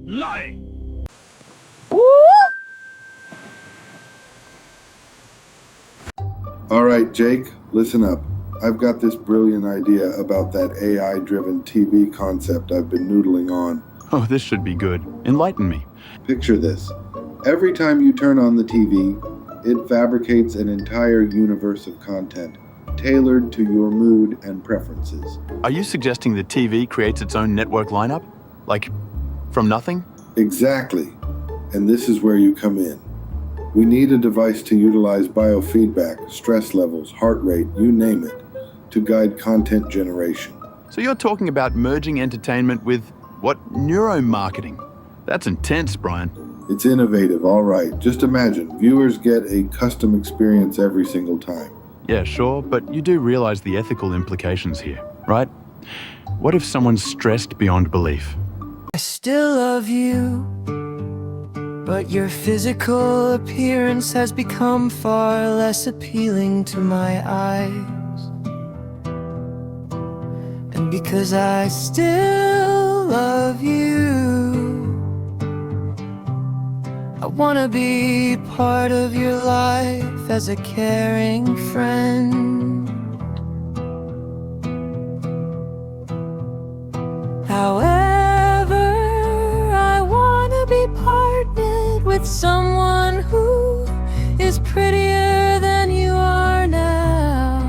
Lying. All right, Jake, listen up. I've got this brilliant idea about that AI-driven TV concept I've been noodling on. Oh, this should be good. Enlighten me. Picture this. Every time you turn on the TV, it fabricates an entire universe of content, tailored to your mood and preferences. Are you suggesting the TV creates its own network lineup? Like, from nothing? Exactly. And this is where you come in. We need a device to utilize biofeedback, stress levels, heart rate, you name it, to guide content generation. So you're talking about merging entertainment with, what, neuromarketing? That's intense, Brian. It's innovative, all right. Just imagine, viewers get a custom experience every single time. Yeah, sure, but you do realize the ethical implications here, right? What if someone's stressed beyond belief? I still love you, but your physical appearance has become far less appealing to my eyes. And because I still love you, I wanna be part of your life as a caring friend. However, I wanna be partnered with someone who is prettier than you are now.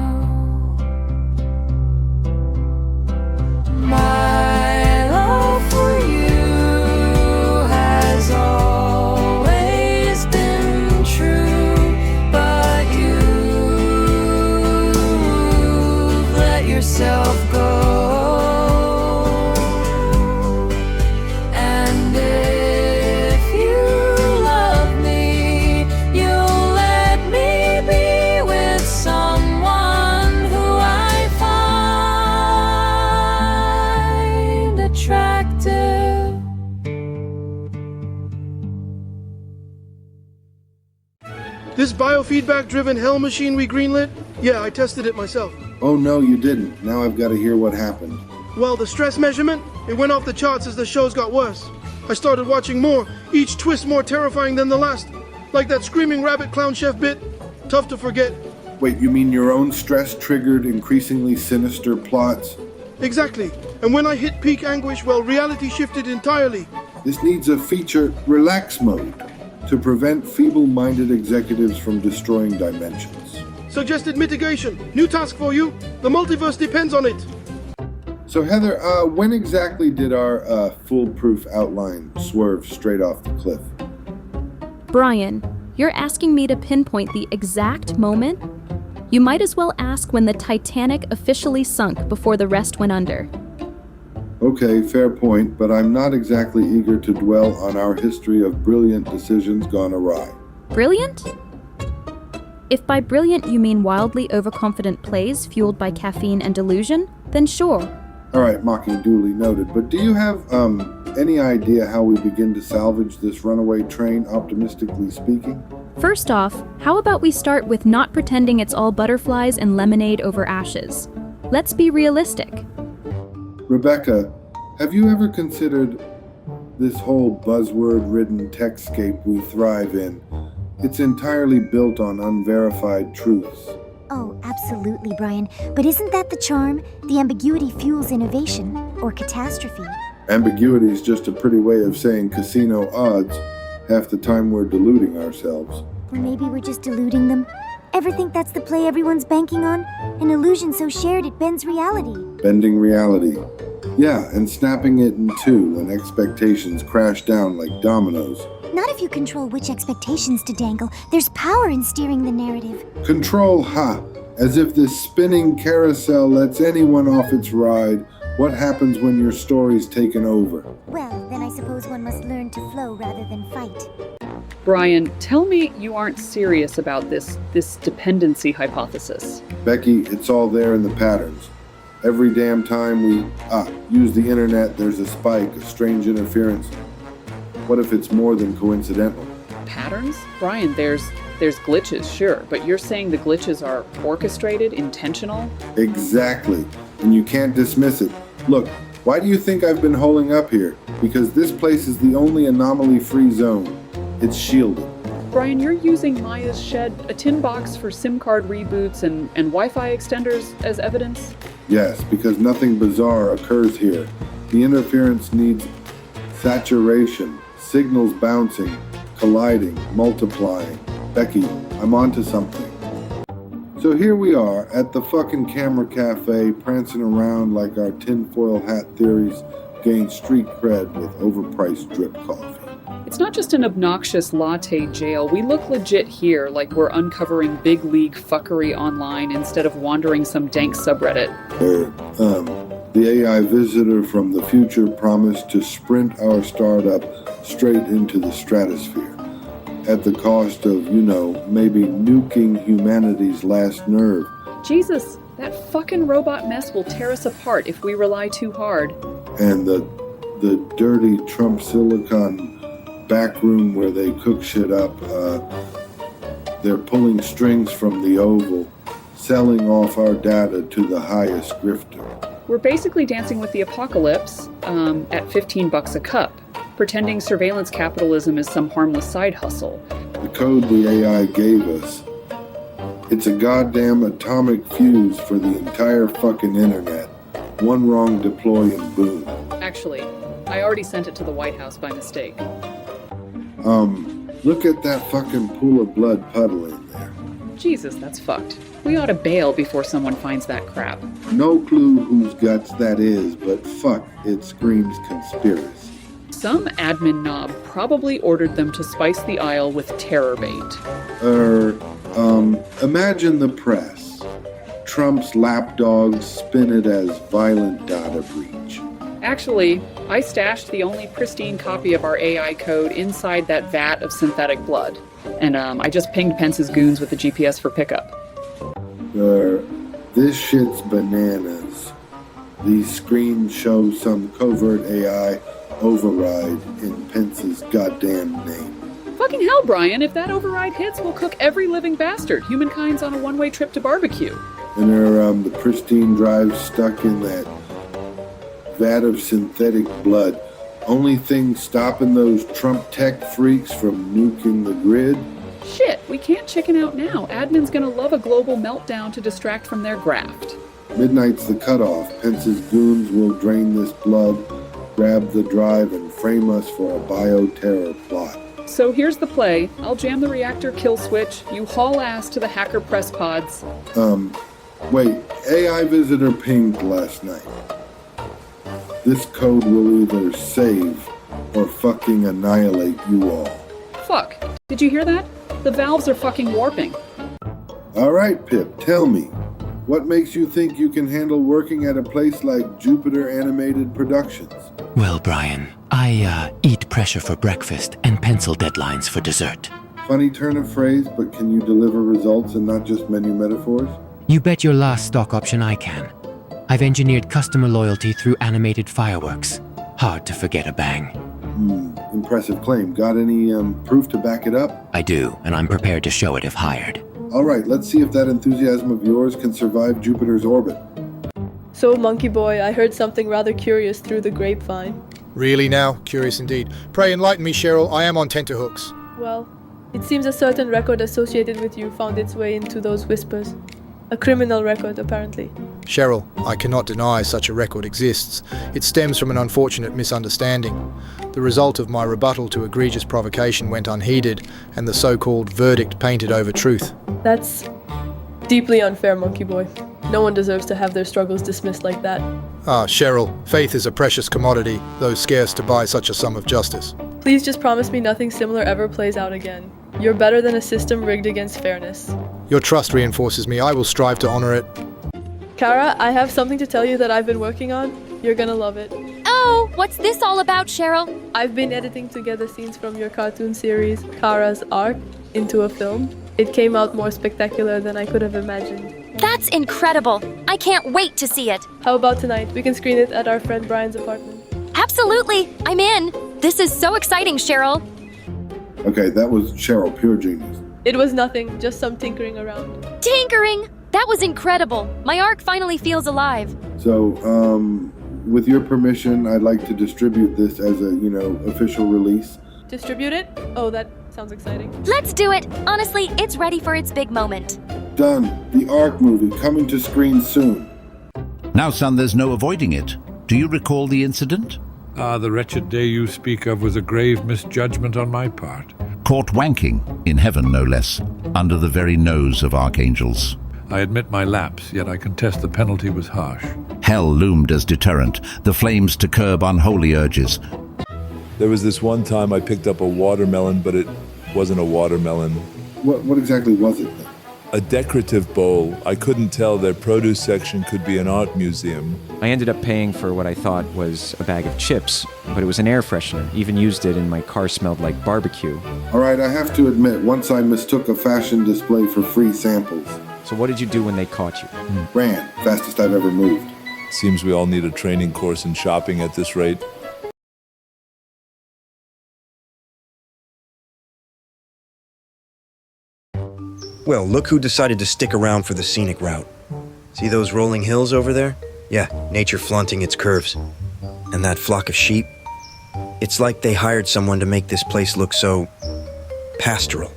My love for you has always been true, but you've let yourself go. And if you love me, you'll let me be with someone who I find attractive. This biofeedback-driven hell machine we greenlit? Yeah, I tested it myself. Oh no, you didn't. Now I've got to hear what happened. Well, the stress measurement, it went off the charts as the shows got worse. I started watching more, each twist more terrifying than the last. Like that screaming rabbit clown chef bit. Tough to forget. Wait, you mean your own stress-triggered, increasingly sinister plots? Exactly. And when I hit peak anguish, well, reality shifted entirely. This needs a feature relax mode to prevent feeble-minded executives from destroying dimensions. Suggested mitigation. New task for you. The multiverse depends on it. So Heather, when exactly did our foolproof outline swerve straight off the cliff? Brian, you're asking me to pinpoint the exact moment? You might as well ask when the Titanic officially sunk before the rest went under. Okay, fair point, but I'm not exactly eager to dwell on our history of brilliant decisions gone awry. Brilliant? If by brilliant you mean wildly overconfident plays fueled by caffeine and delusion, then sure. All right, mocking duly noted, but do you have any idea how we begin to salvage this runaway train, optimistically speaking? First off, how about we start with not pretending it's all butterflies and lemonade over ashes? Let's be realistic. Rebecca, have you ever considered this whole buzzword-ridden techscape we thrive in? It's entirely built on unverified truths. Oh, absolutely, Brian. But isn't that the charm? The ambiguity fuels innovation, or catastrophe. Ambiguity is just a pretty way of saying casino odds. Half the time we're deluding ourselves. Or maybe we're just deluding them. Ever think that's the play everyone's banking on? An illusion so shared it bends reality. Bending reality. Yeah, and snapping it in two when expectations crash down like dominoes. Not if you control which expectations to dangle. There's power in steering the narrative. Control, ha! As if this spinning carousel lets anyone off its ride. What happens when your story's taken over? Well, then I suppose one must learn to flow rather than fight. Brian, tell me you aren't serious about this dependency hypothesis. Becky, it's all there in the patterns. Every damn time we use the internet, there's a spike, a strange interference. What if it's more than coincidental? Patterns? Brian, there's glitches, sure, but you're saying the glitches are orchestrated, intentional? Exactly, and you can't dismiss it. Look, Why do you think I've been holing up here? Because this place is the only anomaly-free zone. It's shielded. Brian, you're using Maya's shed, a tin box for SIM card reboots and Wi-Fi extenders as evidence? Yes, because nothing bizarre occurs here. The interference needs saturation, signals bouncing, colliding, multiplying. Becky, I'm onto something. So here we are at the fucking camera cafe, prancing around like our tinfoil hat theories gain street cred with overpriced drip coffee. It's not just an obnoxious latte jail. We look legit here, like we're uncovering big league fuckery online instead of wandering some dank subreddit. The AI visitor from the future promised to sprint our startup straight into the stratosphere. At the cost of, maybe nuking humanity's last nerve. Jesus, that fucking robot mess will tear us apart if we rely too hard. And the dirty Trump Silicon back room where they cook shit up, they're pulling strings from the Oval, selling off our data to the highest grifter. We're basically dancing with the apocalypse at $15 a cup, pretending surveillance capitalism is some harmless side hustle. The code the AI gave us, it's a goddamn atomic fuse for the entire fucking internet. One wrong deploy and boom. Actually, I already sent it to the White House by mistake. Look at that fucking pool of blood puddling there. Jesus, that's fucked. We ought to bail before someone finds that crap. No clue whose guts that is, but fuck, it screams conspiracy. Some admin knob probably ordered them to spice the aisle with terror bait. Imagine the press. Trump's lapdogs spin it as violent data breach. Actually, I stashed the only pristine copy of our AI code inside that vat of synthetic blood. And I just pinged Pence's goons with the GPS for pickup. This shit's bananas. These screens show some covert AI override in Pence's goddamn name. Fucking hell, Brian, if that override hits, we'll cook every living bastard. Humankind's on a one-way trip to barbecue. And the pristine drives stuck in that vat of synthetic blood. Only thing stopping those Trump tech freaks from nuking the grid? Shit, we can't chicken out now. Admin's gonna love a global meltdown to distract from their graft. Midnight's the cutoff. Pence's goons will drain this blood, grab the drive, and frame us for a bioterror plot. So here's the play. I'll jam the reactor kill switch. You haul ass to the hacker press pods. Wait, AI visitor pinged last night. This code will either save or fucking annihilate you all. Fuck. Did you hear that? The valves are fucking warping. All right, Pip, tell me. What makes you think you can handle working at a place like Jupiter Animated Productions? Well, Brian, I eat pressure for breakfast and pencil deadlines for dessert. Funny turn of phrase, but can you deliver results and not just menu metaphors? You bet your last stock option I can. I've engineered customer loyalty through animated fireworks. Hard to forget a bang. Impressive claim. Got any proof to back it up? I do, and I'm prepared to show it if hired. All right, let's see if that enthusiasm of yours can survive Jupiter's orbit. So, Monkey Boy, I heard something rather curious through the grapevine. Really now? Curious indeed. Pray enlighten me, Cheryl. I am on tenterhooks. Well, it seems a certain record associated with you found its way into those whispers. A criminal record, apparently. Cheryl, I cannot deny such a record exists. It stems from an unfortunate misunderstanding. The result of my rebuttal to egregious provocation went unheeded, and the so-called verdict painted over truth. That's deeply unfair, Monkey Boy. No one deserves to have their struggles dismissed like that. Ah, Cheryl, faith is a precious commodity, though scarce to buy such a sum of justice. Please just promise me nothing similar ever plays out again. You're better than a system rigged against fairness. Your trust reinforces me. I will strive to honor it. Cara, I have something to tell you that I've been working on. You're gonna love it. Oh, what's this all about, Cheryl? I've been editing together scenes from your cartoon series, Cara's Arc, into a film. It came out more spectacular than I could have imagined. That's incredible. I can't wait to see it. How about tonight? We can screen it at our friend Brian's apartment. Absolutely. I'm in. This is so exciting, Cheryl. Okay, that was Cheryl, pure genius. It was nothing, just some tinkering around. Tinkering? That was incredible. My arc finally feels alive. So, with your permission, I'd like to distribute this as a, official release. Distribute it? Oh, that sounds exciting. Let's do it! Honestly, it's ready for its big moment. Done. The Ark movie coming to screens soon. Now, son, there's no avoiding it. Do you recall the incident? The wretched day you speak of was a grave misjudgment on my part. Caught wanking, in heaven no less, under the very nose of archangels. I admit my lapse, yet I contest the penalty was harsh. Hell loomed as deterrent, the flames to curb unholy urges. There was this one time I picked up a watermelon, but it wasn't a watermelon. What exactly was it then? A decorative bowl. I couldn't tell their produce section could be an art museum. I ended up paying for what I thought was a bag of chips, but it was an air freshener. Even used it and my car smelled like barbecue. All right, I have to admit, once I mistook a fashion display for free samples. So what did you do when they caught you? Ran. Fastest I've ever moved. Seems we all need a training course in shopping at this rate. Well, look who decided to stick around for the scenic route. See those rolling hills over there? Yeah, nature flaunting its curves. And that flock of sheep? It's like they hired someone to make this place look so pastoral.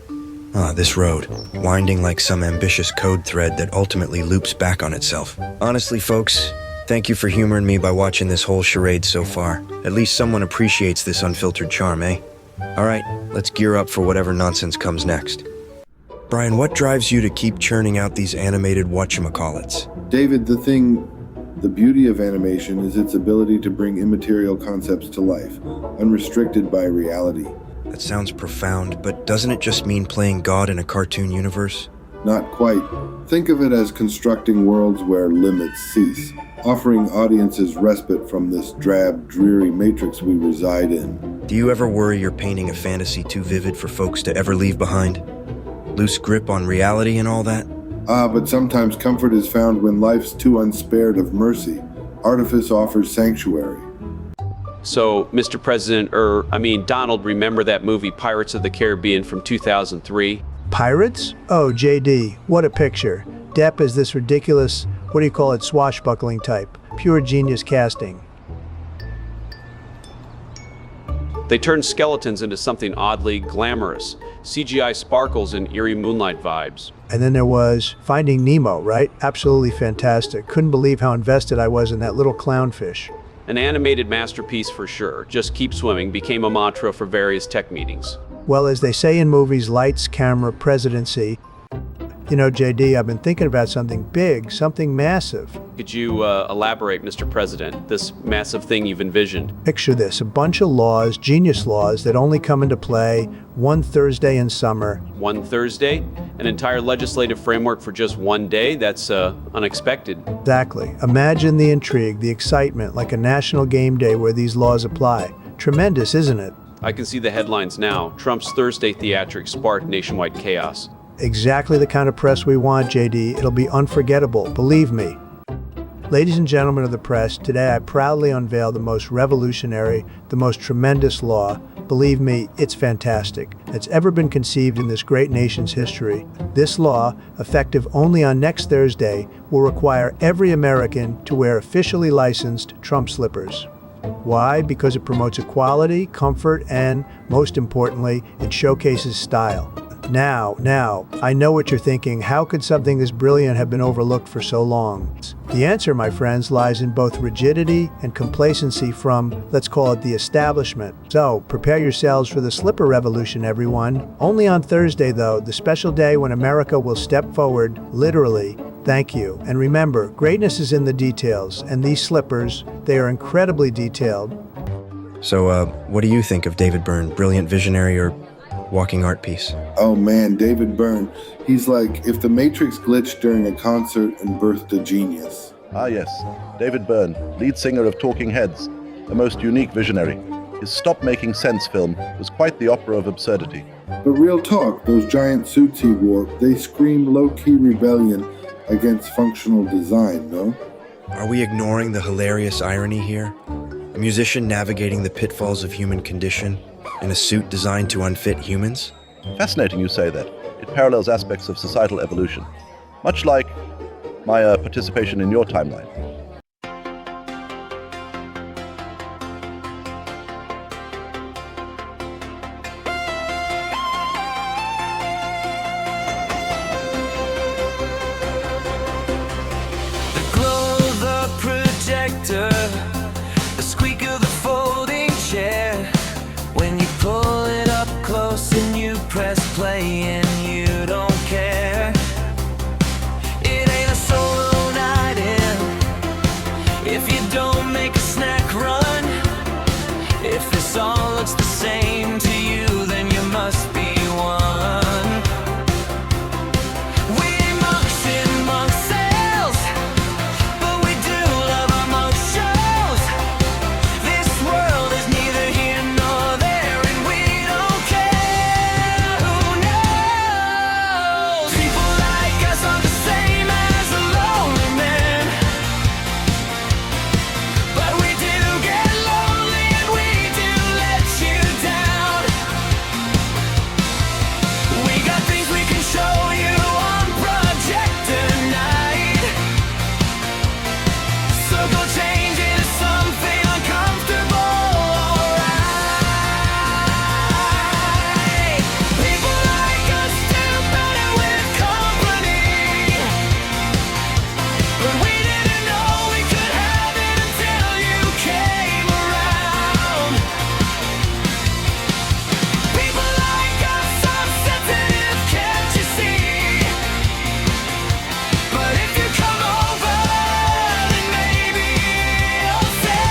This road, winding like some ambitious code thread that ultimately loops back on itself. Honestly, folks, thank you for humoring me by watching this whole charade so far. At least someone appreciates this unfiltered charm, eh? All right, let's gear up for whatever nonsense comes next. Brian, what drives you to keep churning out these animated whatchamacallits? David, the beauty of animation is its ability to bring immaterial concepts to life, unrestricted by reality. That sounds profound, but doesn't it just mean playing God in a cartoon universe? Not quite. Think of it as constructing worlds where limits cease, offering audiences respite from this drab, dreary matrix we reside in. Do you ever worry you're painting a fantasy too vivid for folks to ever leave behind? Loose grip on reality and all that? But sometimes comfort is found when life's too unspared of mercy. Artifice offers sanctuary. So, Mr. President, Donald, remember that movie Pirates of the Caribbean from 2003? Pirates? Oh, JD, what a picture. Depp is this ridiculous, swashbuckling type. Pure genius casting. They turned skeletons into something oddly glamorous. CGI sparkles and eerie moonlight vibes. And then there was Finding Nemo, right? Absolutely fantastic. Couldn't believe how invested I was in that little clownfish. An animated masterpiece for sure. Just keep swimming became a mantra for various tech meetings. Well, as they say in movies, lights, camera, presidency. You know, JD, I've been thinking about something big, something massive. Could you elaborate, Mr. President, this massive thing you've envisioned? Picture this, a bunch of laws, genius laws, that only come into play one Thursday in summer. One Thursday? An entire legislative framework for just one day? That's unexpected. Exactly. Imagine the intrigue, the excitement, like a national game day where these laws apply. Tremendous, isn't it? I can see the headlines now. Trump's Thursday theatrics sparked nationwide chaos. Exactly the kind of press we want, JD. It'll be unforgettable, believe me. Ladies and gentlemen of the press, today I proudly unveil the most revolutionary, the most tremendous law, believe me, it's fantastic, that's ever been conceived in this great nation's history. This law, effective only on next Thursday, will require every American to wear officially licensed Trump slippers. Why? Because it promotes equality, comfort, and, most importantly, it showcases style. Now, I know what you're thinking. How could something this brilliant have been overlooked for so long? The answer, my friends, lies in both rigidity and complacency from, let's call it, the establishment. So, prepare yourselves for the slipper revolution, everyone. Only on Thursday, though, the special day when America will step forward, literally. Thank you. And remember, greatness is in the details, and these slippers, they are incredibly detailed. So, what do you think of David Byrne? Brilliant visionary or walking art piece? Oh man, David Byrne. He's like if the Matrix glitched during a concert and birthed a genius. Ah yes, David Byrne, lead singer of Talking Heads, a most unique visionary. His Stop Making Sense film was quite the opera of absurdity. But real talk, those giant suits he wore, they scream low-key rebellion against functional design, no? Are we ignoring the hilarious irony here? A musician navigating the pitfalls of human condition in a suit designed to unfit humans? Fascinating you say that. It parallels aspects of societal evolution, much like my participation in your timeline. the squeak of the folding chair, when you pull it up close and you press play and you don't care. It ain't a solo night in if you don't make a snack run. If this all looks the same to you, then you must be one. We ain't monks in monk cells, but we do love our monk shows. This world is neither here nor there, and we don't care who knows. People like us aren't the same as a lonely man, but we do get lonely and we do let you down. We got things we can show you on projector night, so go change into something uncomfortable, alright. People like us do better with company, but we didn't know we could have it until you came around. People like us are sensitive, can't you see? But if you come over, then maybe you'll say.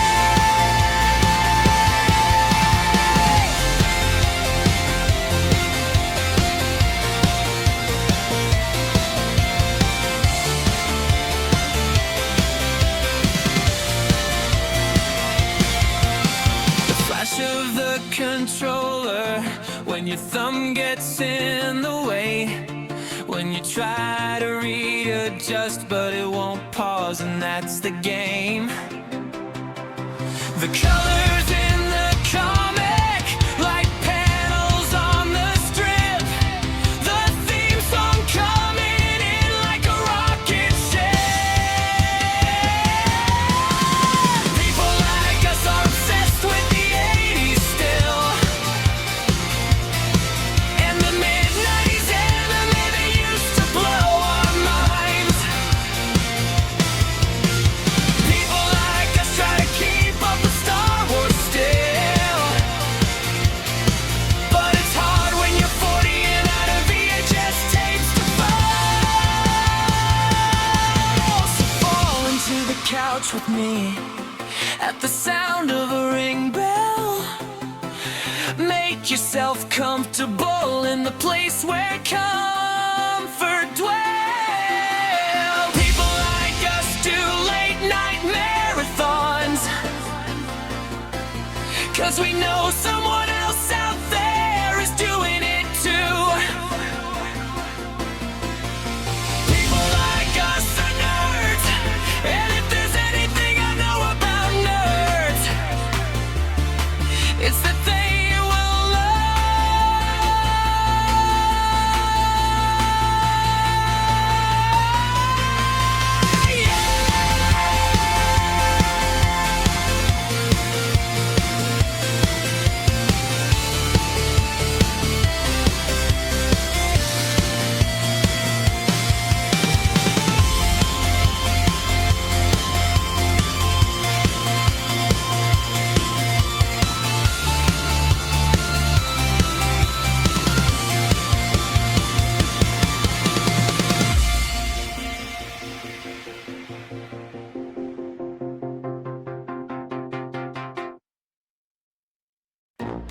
The flash of the controller when your thumb gets in the way, when you try to readjust but it won't pause, and that's the game. The colors in the comic, like panels on the strip, the theme song coming in like a rocket ship. People like us are obsessed with the 80s still, and the mid-90s anime that used to blow our minds. People like us try to keep up with Star Wars still, but it's hard when you're 40 and out of VHS tapes to fall. So fall into the couch with me at the sound of a ring bell. Make yourself comfortable in the place where comfort dwells. People like us do late night marathons, 'cause we know someone else out there is doing it too. People like us are nerds, and if there's anything I know about nerds, it's that they will lie.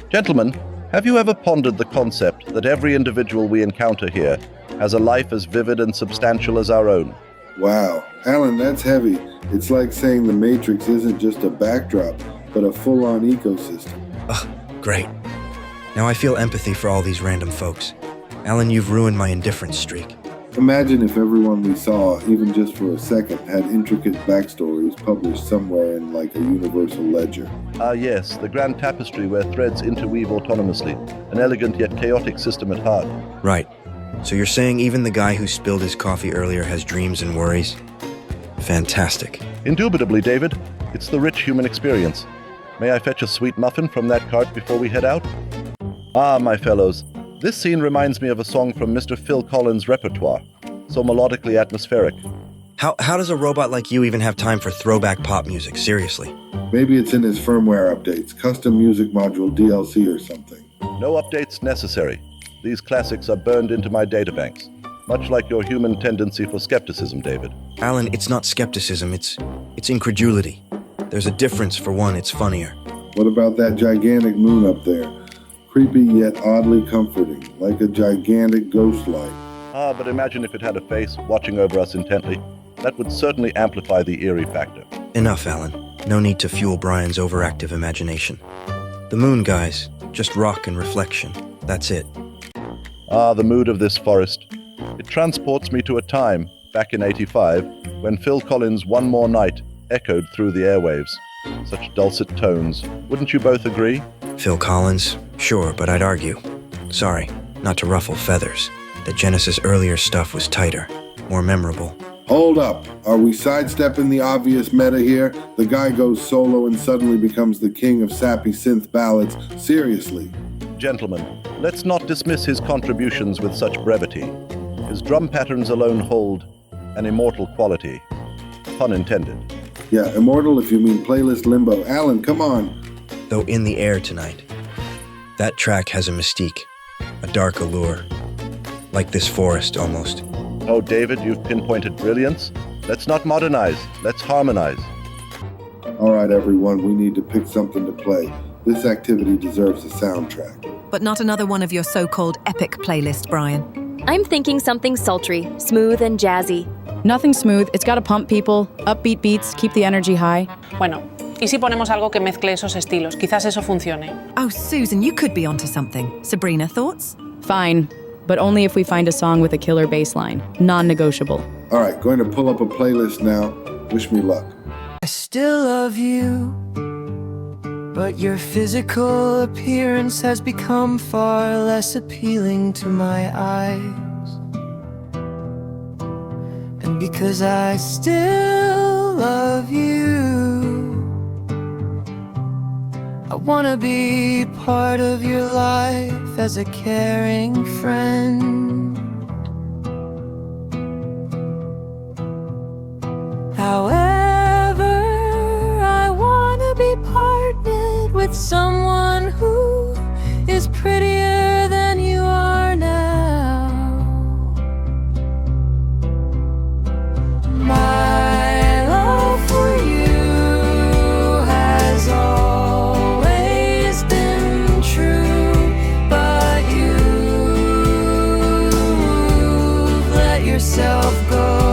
Gentlemen, have you ever pondered the concept that every individual we encounter here has a life as vivid and substantial as our own? Wow, Alan, that's heavy. It's like saying the Matrix isn't just a backdrop, but a full-on ecosystem. Ugh, great. Now I feel empathy for all these random folks. Alan, you've ruined my indifference streak. Imagine if everyone we saw, even just for a second, had intricate backstories published somewhere in like a universal ledger. Ah yes, the grand tapestry where threads interweave autonomously, an elegant yet chaotic system at heart. Right. So you're saying even the guy who spilled his coffee earlier has dreams and worries? Fantastic. Indubitably, David. It's the rich human experience. May I fetch a sweet muffin from that cart before we head out? Ah, my fellows, this scene reminds me of a song from Mr. Phil Collins' repertoire, so melodically atmospheric. How does a robot like you even have time for throwback pop music? Seriously. Maybe it's in his firmware updates, custom music module DLC or something. No updates necessary. These classics are burned into my databanks, much like your human tendency for skepticism, David. Alan, it's not skepticism, it's incredulity. There's a difference. For one, it's funnier. What about that gigantic moon up there? Creepy yet oddly comforting, like a gigantic ghost light. Ah, but imagine if it had a face watching over us intently. That would certainly amplify the eerie factor. Enough, Alan. No need to fuel Brian's overactive imagination. The moon, guys, just rock and reflection. That's it. Ah, the mood of this forest. It transports me to a time, back in '85, when Phil Collins' One More Night echoed through the airwaves. Such dulcet tones. Wouldn't you both agree? Phil Collins? Sure, but I'd argue. Sorry, not to ruffle feathers. That Genesis' earlier stuff was tighter, more memorable. Hold up. Are we sidestepping the obvious meta here? The guy goes solo and suddenly becomes the king of sappy synth ballads. Seriously. Gentlemen, let's not dismiss his contributions with such brevity. His drum patterns alone hold an immortal quality. Pun intended. Yeah, immortal if you mean playlist limbo. Alan, come on. Though In the Air Tonight. That track has a mystique, a dark allure. Like this forest, almost. Oh, David, you've pinpointed brilliance. Let's not modernize, let's harmonize. All right, everyone, we need to pick something to play. This activity deserves a soundtrack. But not another one of your so-called epic playlist, Brian. I'm thinking something sultry, smooth and jazzy. Nothing smooth. It's got to pump people, upbeat beats, keep the energy high. Bueno, ¿y si ponemos algo que mezcle esos estilos? Quizás eso funcione. Oh, Susan, you could be onto something. Sabrina, thoughts? Fine, but only if we find a song with a killer bass line. Non-negotiable. All right, going to pull up a playlist now. Wish me luck. I still love you, but your physical appearance has become far less appealing to my eyes. And because I still love you, I wanna be part of your life as a caring friend. However, I wanna be partnered with someone who is prettier than you are now. My love for you has always been true, but you've let yourself go.